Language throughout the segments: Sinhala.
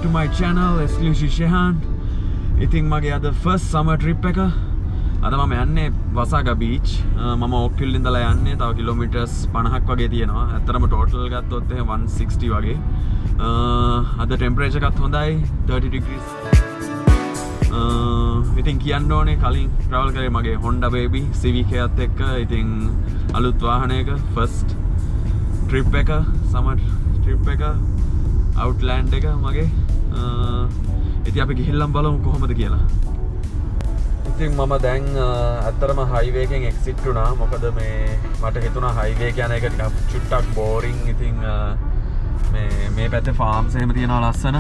to my channel eXclusiveShehan. ඉතින් මගේ අද first summer trip එක. අද මම යන්නේ Wasaga Beach. මම ඔක්කිල් ඉඳලා යන්නේ තව කිලෝමීටර්ස් 50ක් වගේ තියෙනවා. ඇත්තටම total ගත්තොත් එහෙම 160 වගේ. අද temperature එකත් හොඳයි 30 degrees. ඉතින් කියන්න ඕනේ කලින් travel කරේ මගේ Honda baby Civic එකත් එක්ක. ඉතින් අලුත් වාහනයක first trip එක summer trip එක outland එක මගේ. ඉතින් අපි ගිහිල්ලා බලමු කොහොමද කියලා. ඉතින් මම දැන් අත්‍තරම highway එකෙන් exit වුණා. මොකද මේ මට හිතුණා highway එක යන එක ටිකක් චුට්ටක් boring. ඉතින් මේ පැත්තේ farms එහෙම තියෙනවා ලස්සන.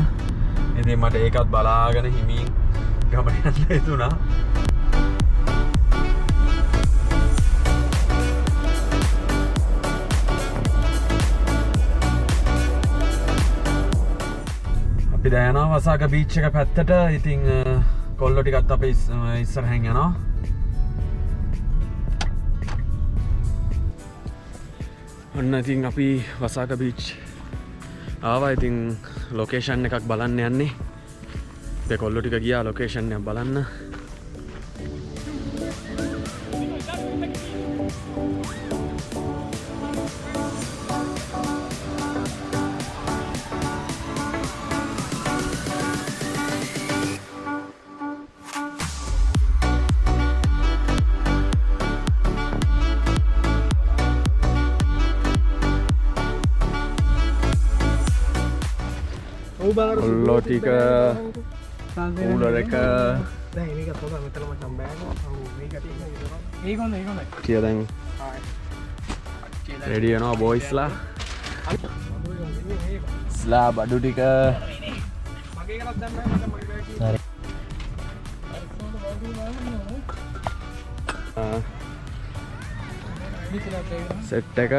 ඉතින් මට ඒකත් බලාගෙන හිමින් ගමන යන්න හිතුණා. අපි දැන් යනවා Wasaga Beach එක පැත්තට. ඉතින් කොල්ලෝ ටිකත් අපි ඉස්සරහින් යනවා. ඔන්න ඉතින් අපි Wasaga Beach ආවා. ඉතින් ලොකේෂන් එකක් බලන්න යන්නේ. අපේ කොල්ලෝ ටික ගියා ලොකේෂන් එක බලන්න. කොල්ලෝ ටික කූලර් එක දැන් මේක පොත මෙතන මචං බෑග් මේක තියෙන්නේ ඒක හොඳයි කිය දැන් රෙඩි වෙනවා බොයිස්ලා ස්ලා බඩු ටික මගේ එකක් දැන් නැහැ මචං මගේ බෑග් හරි සෙට් එක